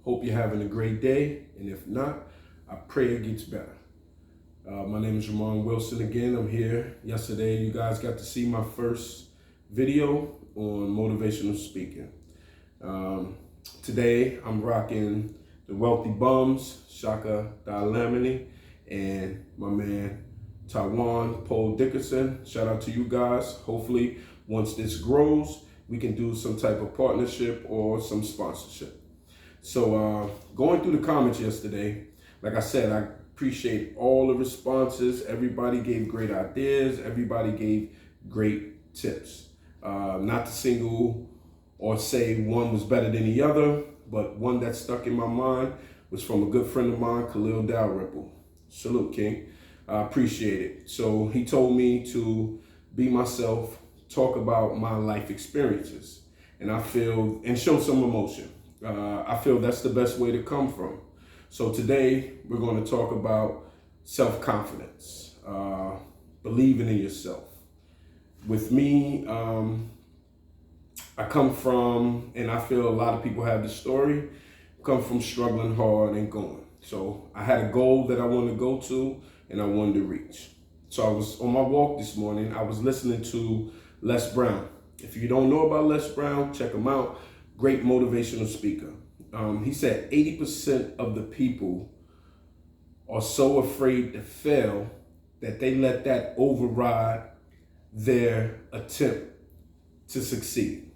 Hope you're having a great day, and if not, I pray it gets better. My name is Ramon Wilson again. I'm here. Yesterday, you guys got to see my first video on motivational speaking. Today, I'm rocking the Wealthy Bums, Shaka Dlamini, and my man, Taiwan Paul Dickerson. Shout out to you guys. Hopefully, once this grows, we can do some type of partnership or some sponsorship. So going through the comments yesterday, like I said, I appreciate all the responses. Everybody gave great ideas. Everybody gave great tips. Not to single or say one was better than the other, but one that stuck in my mind was from a good friend of mine, Khalil Dalrymple. Salute, King. I appreciate it. So he told me to be myself, talk about my life experiences, and show some emotion. I feel that's the best way to come from. So today we're going to talk about self-confidence, believing in yourself. With me, I come from, and I feel a lot of people have this story, come from struggling hard and going. So I had a goal that I wanted to go to and I wanted to reach. So I was on my walk this morning, I was listening to Les Brown. If you don't know about Les Brown, check him out. Great motivational speaker. He said 80% of the people are so afraid to fail that they let that override their attempt to succeed.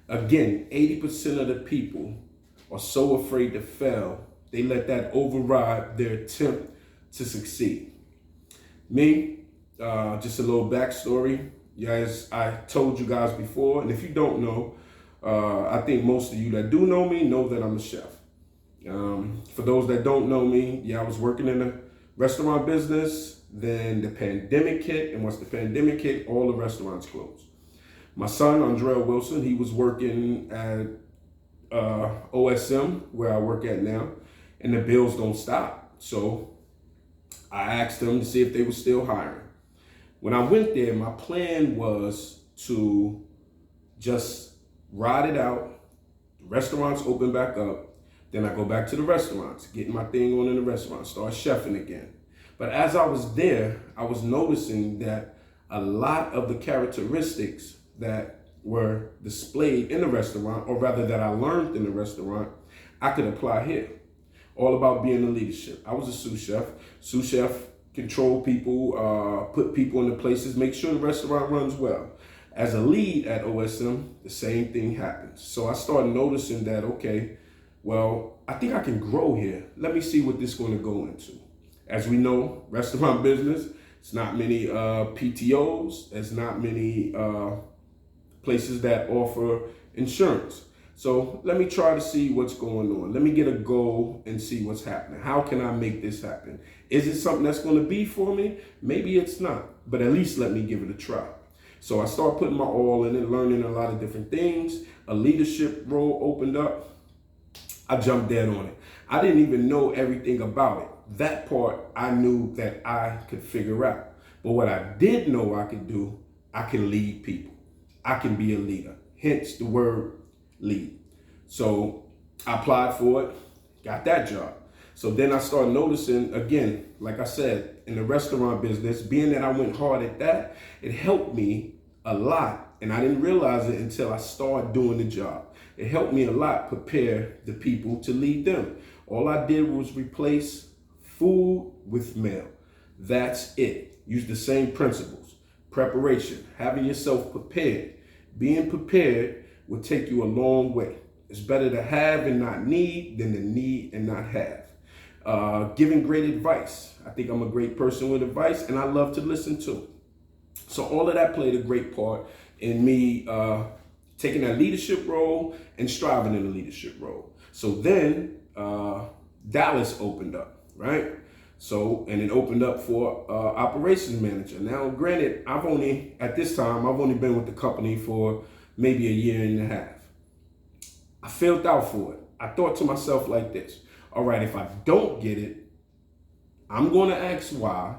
Again, 80% of the people are so afraid to fail, they let that override their attempt to succeed. Me, just a little backstory. As I told you guys before, and if you don't know, I think most of you that do know me know that I'm a chef. For those that don't know me, I was working in the restaurant business. Then the pandemic hit, and once the pandemic hit, all the restaurants closed. My son, Andrea Wilson, he was working at OSM, where I work at now, and the bills don't stop. So I asked them to see if they were still hiring. When I went there, my plan was to just ride it out. The restaurants open back up. Then I go back to the restaurants, getting my thing on in the restaurant, start chefing again. But as I was there, I was noticing that a lot of the characteristics that were displayed in the restaurant, or rather that I learned in the restaurant, I could apply here. All about being a leadership. I was a sous chef. Sous chef control people, put people in the places, make sure the restaurant runs well. As a lead at OSM, the same thing happens. So I started noticing that, okay, well, I think I can grow here. Let me see what this is going to go into. As we know, restaurant business, it's not many PTOs. There's not many places that offer insurance. So let me try to see what's going on. Let me get a goal and see what's happening. How can I make this happen? Is it something that's going to be for me? Maybe it's not, but at least let me give it a try. So I started putting my all in it, learning a lot of different things. A leadership role opened up. I jumped dead on it. I didn't even know everything about it. That part I knew that I could figure out. But what I did know I could do, I can lead people. I can be a leader. Hence the word lead. So I applied for it, got that job. So then I started noticing, again, like I said, in the restaurant business, being that I went hard at that, it helped me a lot. And I didn't realize it until I started doing the job. It helped me a lot prepare the people to lead them. All I did was replace food with meal. That's it. Use the same principles. Preparation, having yourself prepared. Being prepared will take you a long way. It's better to have and not need than to need and not have. Giving great advice. I think I'm a great person with advice, and I love to listen to. So all of that played a great part in me taking that leadership role and striving in the leadership role. So then Dallas opened up, right? So, and it opened up for operations manager. Now, granted, I've only been with the company for maybe a year and a half. I filled out for it. I thought to myself like this, all right, if I don't get it, I'm going to ask why,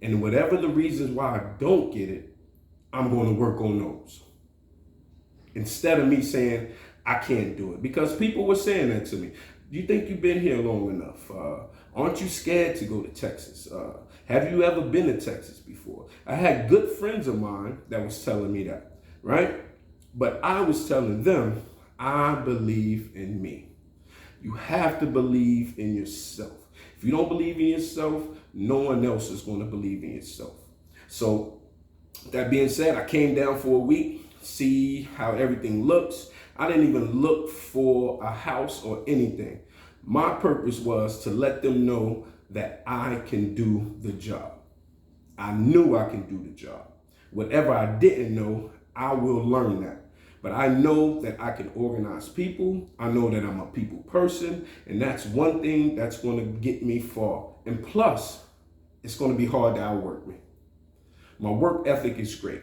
and whatever the reasons why I don't get it, I'm going to work on those. Instead of me saying, I can't do it. Because people were saying that to me. You think you've been here long enough? Aren't you scared to go to Texas? Have you ever been to Texas before? I had good friends of mine that was telling me that, right? But I was telling them, I believe in me. You have to believe in yourself. If you don't believe in yourself, no one else is going to believe in yourself. So that being said, I came down for a week, see how everything looks. I didn't even look for a house or anything. My purpose was to let them know that I can do the job. I knew I can do the job. Whatever I didn't know, I will learn that. But I know that I can organize people. I know that I'm a people person. And that's one thing that's going to get me far. And plus, it's going to be hard to outwork me. My work ethic is great.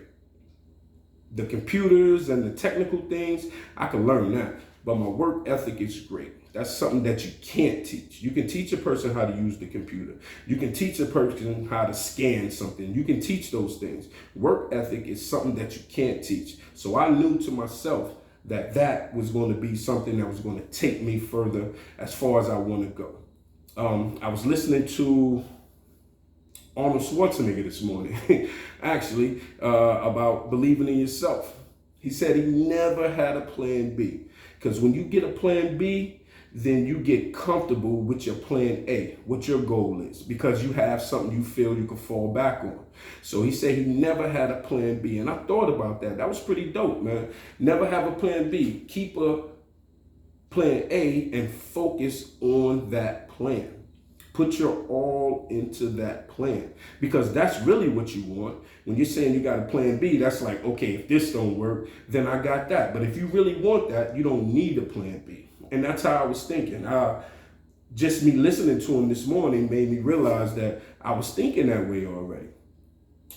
The computers and the technical things, I can learn that. But my work ethic is great. That's something that you can't teach. You can teach a person how to use the computer. You can teach a person how to scan something. You can teach those things. Work ethic is something that you can't teach. So I knew to myself that that was going to be something that was going to take me further as far as I want to go. I was listening to Arnold Schwarzenegger this morning, actually, about believing in yourself. He said he never had a plan B. Because when you get a plan B, then you get comfortable with your plan A, what your goal is, because you have something you feel you can fall back on. So he said he never had a plan B. And I thought about that. That was pretty dope, man. Never have a plan B. Keep a plan A and focus on that plan. Put your all into that plan, because that's really what you want. When you're saying you got a plan B, that's like, okay, if this don't work, then I got that. But if you really want that, you don't need a plan B. And that's how I was thinking. Just me listening to him this morning made me realize that I was thinking that way already.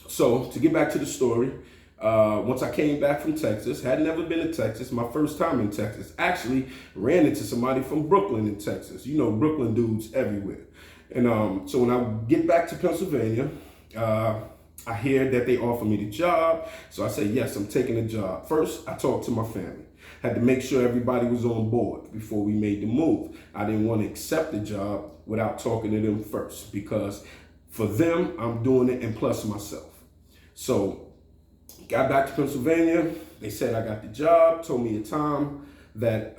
So to get back to the story, once I came back from Texas, had never been to Texas, my first time in Texas, actually ran into somebody from Brooklyn in Texas. You know, Brooklyn dudes everywhere. And so when I get back to Pennsylvania, I hear that they offer me the job. So I say, yes, I'm taking the job. First, I talked to my family. Had to make sure everybody was on board before we made the move. I didn't want to accept the job without talking to them first, because for them, I'm doing it, and plus myself. So got back to Pennsylvania. They said I got the job, told me a time length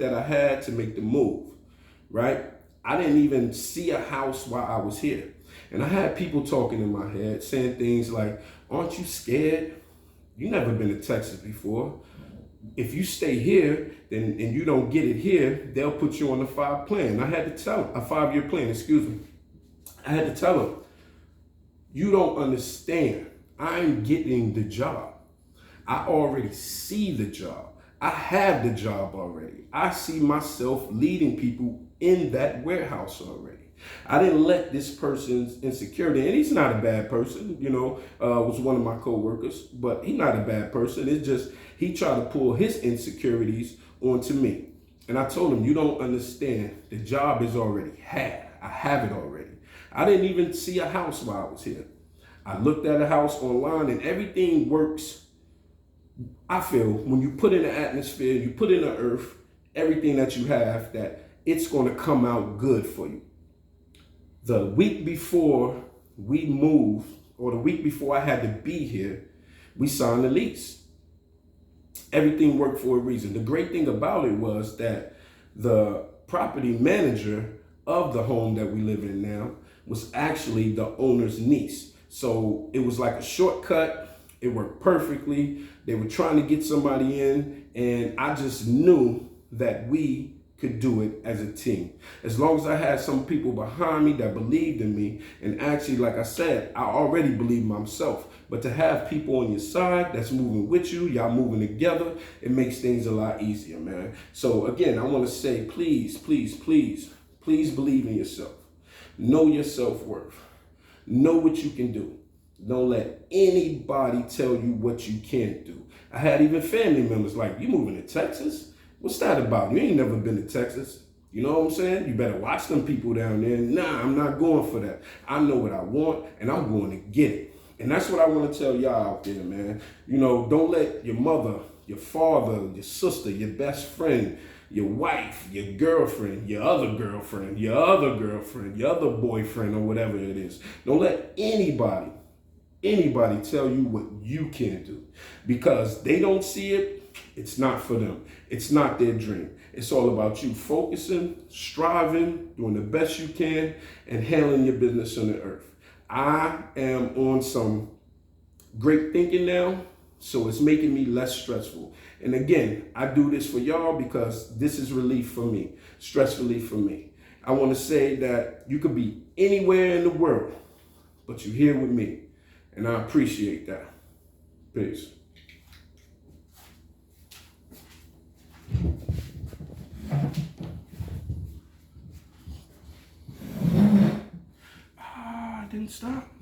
that I had to make the move, right? I didn't even see a house while I was here. And I had people talking in my head saying things like, aren't you scared? You never been to Texas before. If you stay here, then and you don't get it here, they'll put you on a 5 plan. I had to tell them, a 5-year plan, excuse me. I had to tell them, you don't understand. I'm getting the job. I already see the job. I have the job already. I see myself leading people in that warehouse already. I didn't let this person's insecurity, and he's not a bad person, you know, was one of my coworkers, but he's not a bad person. It's just he tried to pull his insecurities onto me. And I told him, you don't understand. The job is already had. I have it already. I didn't even see a house while I was here. I looked at a house online, and everything works. I feel when you put in the atmosphere, you put in the earth, everything that you have, that it's going to come out good for you. The week before we moved, or the week before I had to be here, we signed the lease. Everything worked for a reason. The great thing about it was that the property manager of the home that we live in now was actually the owner's niece. So it was like a shortcut. It worked perfectly. They were trying to get somebody in, and I just knew that we could do it as a team. As long as I had some people behind me that believed in me, and actually, like I said, I already believe myself, but to have people on your side that's moving with you, y'all moving together, it makes things a lot easier, man. So again, I want to say, please, please, please, please believe in yourself. Know your self-worth. Know what you can do. Don't let anybody tell you what you can't do. I had even family members like, you moving to Texas? What's that about? You ain't never been to Texas. You know what I'm saying? You better watch them people down there. Nah, I'm not going for that. I know what I want, and I'm going to get it. And that's what I want to tell y'all out there, man. You know, don't let your mother your father, your sister, your best friend, your wife, your girlfriend, your other girlfriend, your other girlfriend, your other boyfriend, or whatever it is. Don't let anybody tell you what you can't do, because they don't see it. It's not for them. It's not their dream. It's all about you focusing, striving, doing the best you can, and handling your business on the earth. I am on some great thinking now, so it's making me less stressful. And again, I do this for y'all because this is relief for me, stress relief for me. I want to say that you could be anywhere in the world, but you're here with me, and I appreciate that. Peace. I didn't stop.